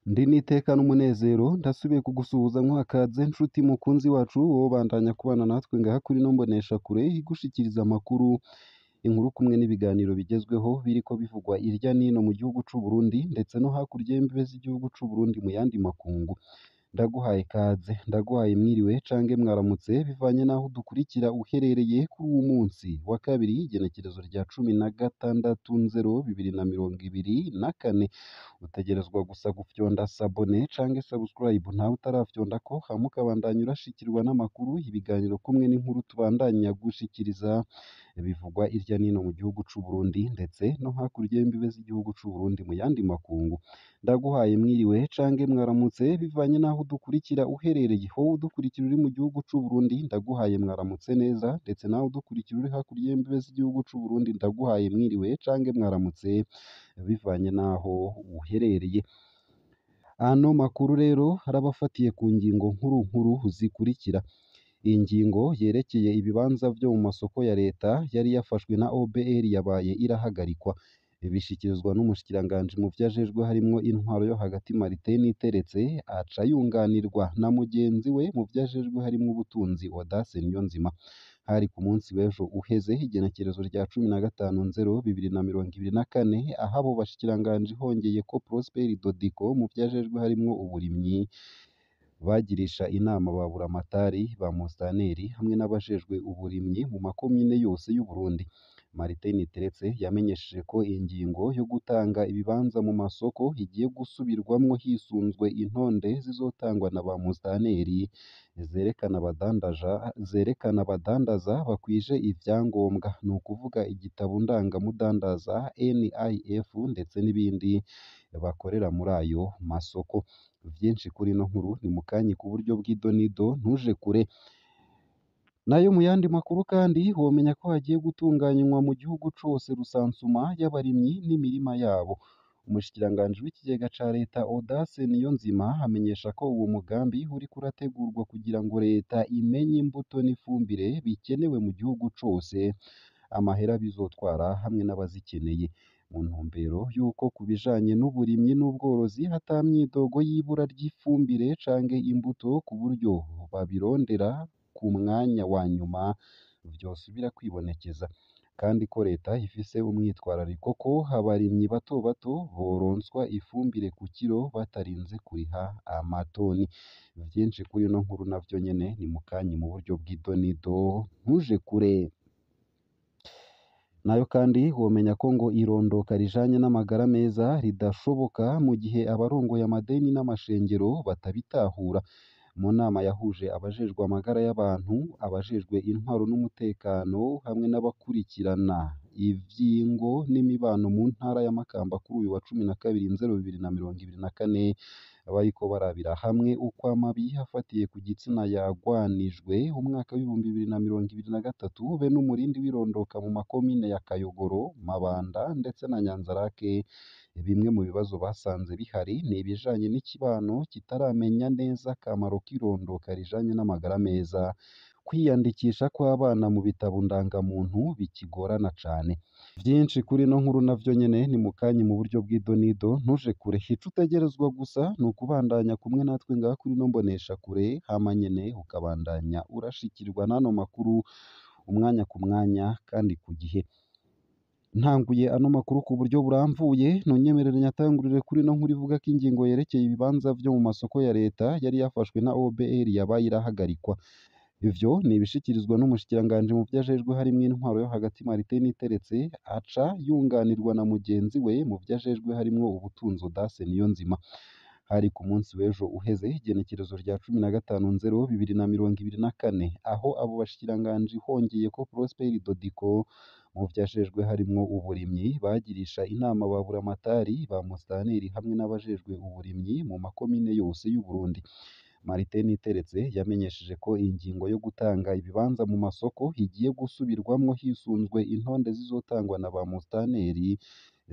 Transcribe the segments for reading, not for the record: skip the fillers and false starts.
Ndi n'iteka n'umunezero ndasubiye kugusuhuza nkwakaze nshuti mukunzi wacu wowe bandanya kubana natwe ngaha kuri ino mboneshakure igushikiriza amakuru, inkuru kumwe n'ibiganiro bigezweho biriko bivugwa irya nino mu gihugu c'u Burundi ndetse no hakurya y'imbibe z'igihugu c'u Burundi mu yandi makungu. Ndaguhaye kaze, ndaguhaye mwiriwe cange mwaramutse bivanye n'aho udukurikira uherereye kuri uwu munsi wa kabiri igenekerezo rya 16/0/2024. Utegerezwa gusa gufyonda sabone cange subscribe ntawe utarafyondako hama ukabandanya urashikirwa n'amakuru, ibiganiro kumwe n'inkuru tubandanya gushikiriza bivugwa irya nino mu gihugu c'u Burundi ndetse no hakurya y'imbibe z'igihugu c'u Burundi mu yandi makungu. Ndaguhaye mwiriwe cange mwaramutse bivanye n'aho udukurikira uherereye, wowe udukurikira uri mu gihugu c'u Burundi ndaguhaye mwaramutse neza, ndetse nawe udukurikira uri hakurya y'imbibe z'igihugu c'u Burundi ndaguhaye mwiriwe cange mwaramutse bivanye n'aho uherereye. Ano makuru rero harabafatiye ku ngingo nkuru nkuru zikurikira. Iyi ngingo yerekeye ibibanza vyo mu masoko ya leta yari yafashwe na OBR yabaye irahagarikwa. Bishikirizwa n'umushikiranganji mu vyo ajejwe harimwo intwaro yo hagati Martin Niteretse, aca yunganirwa na mugenzi we mu vyo ajejwe harimwo ubutunzi Audace Niyonzima. Hari ku munsi w'ejo uheze igenekerezo rya 15/0/2024 aho abo bashikiranganji hongeyeko Prosper Dodiko mu vyo ajejwe harimwo uburimyi bagirisha inama ba buramatari ba musitanteri hamwe n'abajejwe uburimyi mu makomine yose y'u Burundi. Martin Niteretse yamenyesheje ko ingingo yo gutanga ibibanza mu masoko igiye gusubirwamwo hisunzwe intonde zizotangwa na ba musitanteri zerekana abadandaza bakwije ivyangombwa, ni ukuvuga igitabo ndangamudandaza NIF ndetse n'ibindi bakorera muri ayo masoko. Vyinshi kuri ino nkuru ni mukanyi ku buryo bw'idonido ntuje kure. Nayo mu yandi makuru kandi womenya ko hagiye gutunganywa mu gihugu cose rusansuma y'abarimyi n'imirima yabo. Umushikiranganji w'ikigega ca leta Audace Niyonzima amenyesha ko uwo mugambi uriko urategurwa kugira ngo leta imenye imbuto n'ifumbire bikenewe mu gihugu cose, amahera bizotwara hamwe n'abazikeneye, mu ntumbero y'uko ku bijanye n'uburimyi n'ubworozi hata myidogo y'ibura ry'ifumbire canke imbuto ku buryo babirondera ku mwanya wa nyuma vyosubira kwibonekeza, kandi ko leta ifise umwitwarariko ko abarimyi bato bato boronswa ifumbire ku kiro batarinze kuriha amatoni. Vyinshi kuri ino nkuru navyo nyene ni mukanyi mu buryo bw'idonido ntuje kure. Nayo kandi womenya ko ngo irondoka rijanye n'amagara meza ridashoboka mu gihe abarongoye amadeni n'amashengero batabitahura. Mu nama yahuje abajejwe amagara y'abantu, abajejwe intwaro n'umutekano hamwe n'abakurikirana ivy'ingo n'imibano mu ntara ya Makamba kuri uyu wa 12/0/2024 bariko barabira hamwe uko amabi afatiye ku gitsina yagwanijwe umwaka w'2023 be n'umurindi w'irondoka mu makomine ya Kayogoro, Mabanda ndetse na Nyanzarake. Bimwe mu bibazo basanze bihari ni ibijanye n'ikibano kitaramenya neza akamaro k'irondoka rijanye n'amagara meza, kwiyandikisha kw'abana mu bitabo ndangamuntu bikigorana cane. Vyinshi kuri ino nkuru navyo nyene ni mukanyi mu buryo bw'idonido ntuje kure. Ico utegerezwa gusa ni ukubandanya kumwe natwe ngaha kuri ino mboneshakure, hama nyene ukabandanya urashikirwa n'ano makuru umwanya ku mwanya kandi ku gihe. Ntanguye ano makuru ku buryo buramvuye, nonyemerere nyatangurire kuri ino nkuru ivuga ko ingingo yerekeye ibibanza vyo mu masoko ya leta yari yafashwe na OBR yabaye irahagarikwa. Ivyo ni ibishikirizwa n'umushikiranganji mu vyo ajejwe harimwo intwaro yo hagati Martin Niteretse, aca yunganirwa na mugenzi we mu vyo ajejwe harimwo ubutunzi Audace Niyonzima. Hari ku munsi w'ejo uheze igenekerezo rya 15/0/2024 aho abo bashikiranganji hongeyeko Prosper Dodiko mu vyo ajejwe harimwo uburimyi bagirisha inama ba buramatari ba musitanteri hamwe n'abajejwe uburimyi mu makomine yose y'u Burundi. Martin Niteretse yamenyesheje ko ingingo yo gutanga ibibanza mu masoko igiye gusubirwamwo hisunzwe intonde zizotangwa na ba musitanteri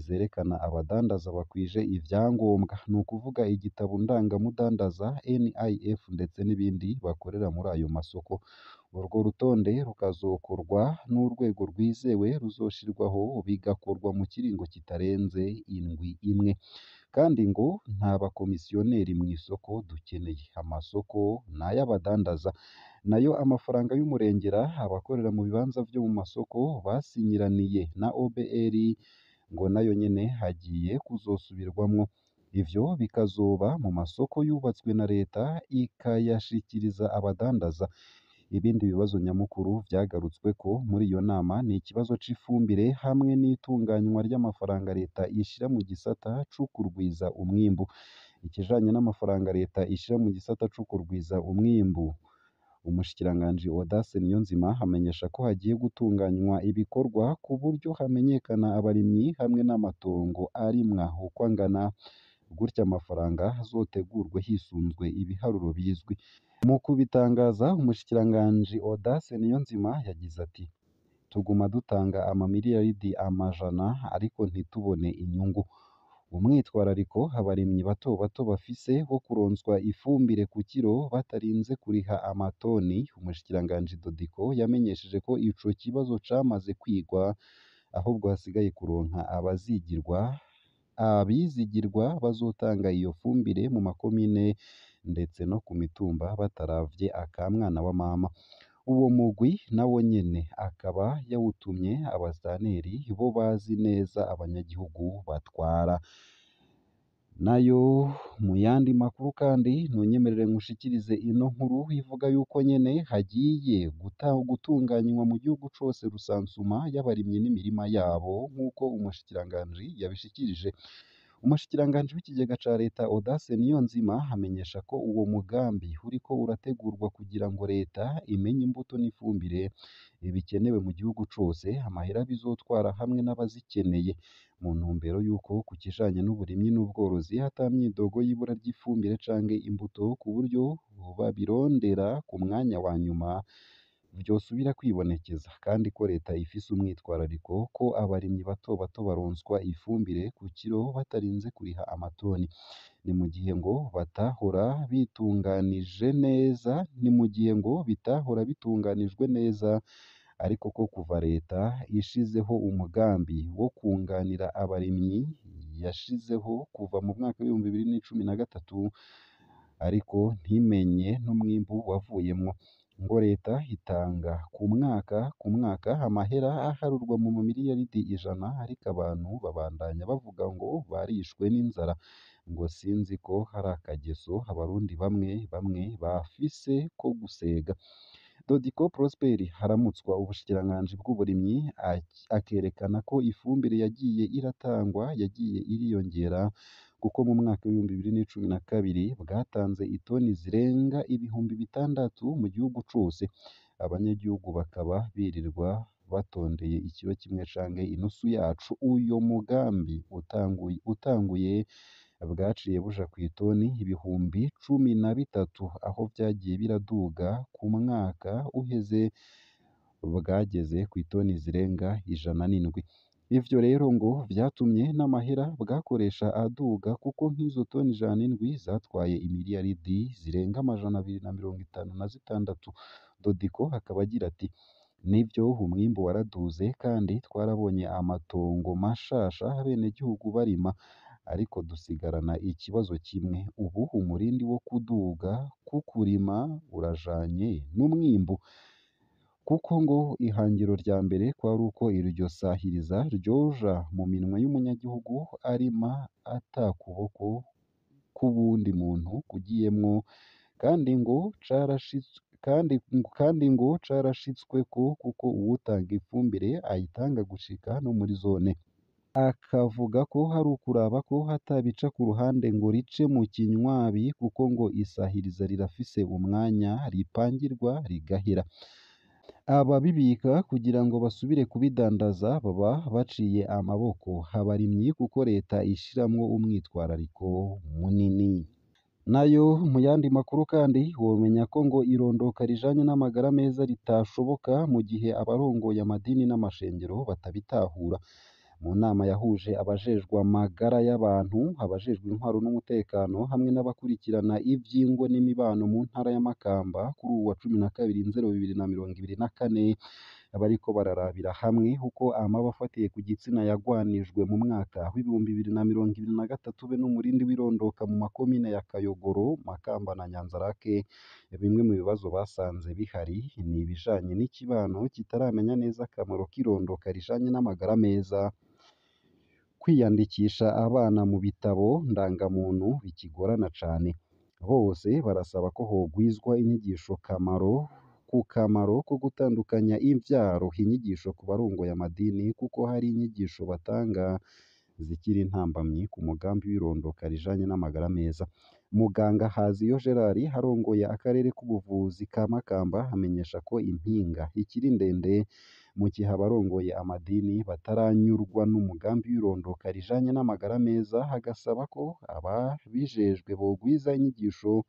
zerekana abadandaza bakwije ivyangombwa, ni ukuvuga igitabo ndangamudandaza NIF ndetse n'ibindi bakorera muri ayo masoko. Urwo rutonde rukazokorwa n'urwego rwizewe ruzoshirwaho bigakorwa mu kiringo kitarenze indwi imwe. kandi ngo nta bakomisiyoneri mu isoko dukeneye, amasoko ni ay'abadandaza, nayo amafaranga y'umurengera abakorera mu bibanza byo mu masoko basinyiraniye na OBR ngo nayo nyene hagiye kuzosubirwamwo, ivyo bikazoba mu masoko yubatswe na leta ikayashikiriza abadandaza. Ibindi bibazo nyamukuru vyagarutsweko muri iyo nama ni ikibazo c'ifumbire hamwe n'itunganywa ry'amafaranga leta ishira mu gisata co kurwiza umwimbu. Ikijanye n'amafaranga leta ishira mu gisata co kurwiza umwimbu, umushikiranganji Audace Niyonzima amenyesha ko hagiye gutunganywa ibikorwa ku buryo hamenyekana abarimyi hamwe n'amatongo arimwa uko angana, gutyo amafaranga azotegurwe hisunzwe ibiharuro bizwi. Mu kubitangaza, umushikiranganji Audace Niyonzima yagize ati: "Tuguma dutanga amamiliyaridi amajana ariko ntitubone inyungu. Umwitwarariko abarimyi bato bato bafise wo kuronswa ifumbire ku kiro batarinze kuriha amatoni." Umushikiranganji Dodiko yamenyesheje ko ico kibazo camaze kwigwa, ahubwo hasigaye kuronka abizigirwa bazotanga iyo fumbire mu makomine ndetse no ku mitumba bataravye aka mwana wa mama. Uwo mugwi nawo nyene akaba yawutumye abasitanteri bo bazi neza abanyagihugu batwara. Nayo mu yandi makuru kandi ntunyemerere nkushikirize ino nkuru ivuga yuko nyene hagiye gutunganywa mu gihugu cose rusansuma y'abarimyi n'imirima yabo nk'uko umushikiranganji yabishikirije. Umushikiranganji w'ikigega ca leta Audace Niyonzima amenyesha ko uwo mugambi uriko urategurwa kugira ngo leta imenye imbuto n'ifumbire bikenewe mu gihugu cose, amahera bizotwara hamwe n'abazikeneye, mu ntumbero yuko ku kijanye n'uburimyi n'ubworozi ata myidogo y'ibura ry'ifumbire canke imbuto ku buryo babirondera ku mwanya wa nyuma vyosubira kwibonekeza, kandi ko leta ifise umwitwarariko ko abarimyi bato bato baronswa ifumbire ku kiro batarinze kuriha amatoni. Ni mu gihe ngo bitahora bitunganijwe neza, ariko ko kuva leta ishizeho umugambi wo kunganira abarimyi yashizeho kuva mu mwaka w'ibihumbi 2013, ariko ntimenye n'umwimbu wavuyemwo, ngo leta itanga ku mwaka amahera aharurwa mu mamiliyaridi 100, ariko abantu babandanya bavuga ngo barishwe n'inzara, ngo sinzi ko hari akageso abarundi bamwe bamwe bafise ko gusega. Dodiko Prosper haramutswa ubushikiranganji bw'uburimyi akerekana ko ifumbire yagiye iratangwa yagiye iriyongera, kuko mu mwaka w'ibihumbi 2012 bwatanze itoni zirenga ibihumbi 6 mu gihugu cose, abanyagihugu bakaba birirwa batondeye ikiro kimwe canke inusu yacu. Uyo mugambi utanguye bwaciye buja kw'itoni ibihumbi 13, aho vyagiye biraduga ku mwaka uheze bwageze kw'itoni zirenga 107. Ivyo rero ngo vyatumye n'amahera bwakoresha aduga, kuko nk'izo toni 107 zatwaye imiliyaridi zirenga 256. Dodiko akaba agira ati: "Nivyo umwimbu waraduze kandi twarabonye amatongo mashasha abenegihugu barima, ariko dusigarana ikibazo kimwe, ubu umurindi wo kuduga k'ukurima urajanye n'umwimbu, kuko ngo ihangiro rya mbere kwari uko iryo sahiriza ryoja mu minwe y'umunyagihugu arima ata kuboko k'uwundi muntu kugiyemwo, kandi ngo carashitsweko, kuko uwutanga ifumbire ayitanga gushika no muri zone." Akavuga ko hari ukuraba ko hatabica ku ruhande ngo rice mu kinywabi, kuko ngo isahiriza rirafise umwanya ripangirwa rigahera. Ababibika kugira ngo basubire kubidandaza baba baciye amaboko abarimyi, kuko leta ishiramwo umwitwarariko munini. Nayo mu yandi makuru kandi womenya ko ngo irondoka rijanye n'amagara meza ritashoboka mu gihe abarongoye amadini n'amashengero batabitahura. Mu nama yahuje abajejwe amagara y'abantu, abajejwe intwaro n'umutekano hamwe n'abakurikirana ivy'ingo n'imibano mu ntara ya Makamba kuri uwu wa 12/0/2024, bariko bararabira hamwe uko amabi afatiye ku gitsina yagwanijwe mu mwaka w'ibihumbi bibiri na mirongo ibiri na gatatu be n'umurindi w'irondoka mu makomine ya Kayogoro, Makamba na Nyanzarake. Bimwe mu bibazo basanze bihari ni ibijanye n'ikibano kitaramenya neza akamaro k'irondoka rijanye n'amagara meza, kwiyandikisha abana mu bitabo ndangamuntu bikigorana cane. Bose barasaba ko hogwizwa inyigisho ku kamaro ko gutandukanya imvyaro, inyigisho ku barongoye amadini kuko hari inyigisho batanga zikiri intambamyi ku mugambi w'irondoka rijanye n'amagara meza. Muganga Haziyo Gerard arongoye akarere k'ubuvuzi ka Makamba amenyesha ko impinga ikiri ndende mu gihe abarongoye amadini bataranyurwa n'umugambi w'irondoka rijanye n'amagara meza, agasaba ko ababijejwe bogwiza inyigisho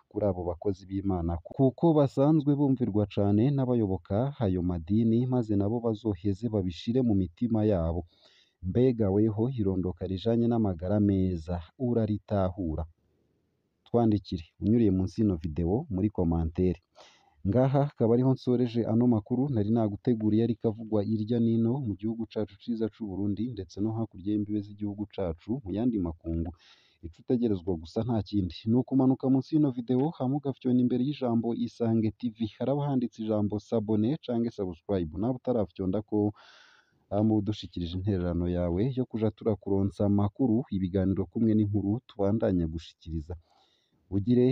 kuri abo bakozi b'Imana kuko basanzwe bumvirwa cane n'abayoboka ayo madini, maze nabo bazoheze babishire mu mitima yabo. Mbega weho irondoka rijanye n'amagara meza uraritahura? Twandikire unyuriye munsi y'ino video muri komantere. Ngaha akaba ariho nsoreje ano makuru nari naguteguriye ariko avugwa irya nino mu gihugu cacu ciza c'u Burundi ndetse no hakurya y'imbibe z'igihugu cacu mu yandi makungu. Ico utegerezwa gusa nta kindi ni ukumanuka munsi y'ino video hama ugafyona imbere y'ijambo Isange TV, haraba handitse ijambo s'abone canke subscribe, nawe utaravyorako hama udushikirije intererano yawe yo kuja turakuronsa amakuru, ibiganiro kumwe n'inkuru tubandanya gushikiriza. Ugire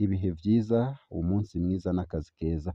ibihe vyiza, umunsi mwiza n'akazi keza.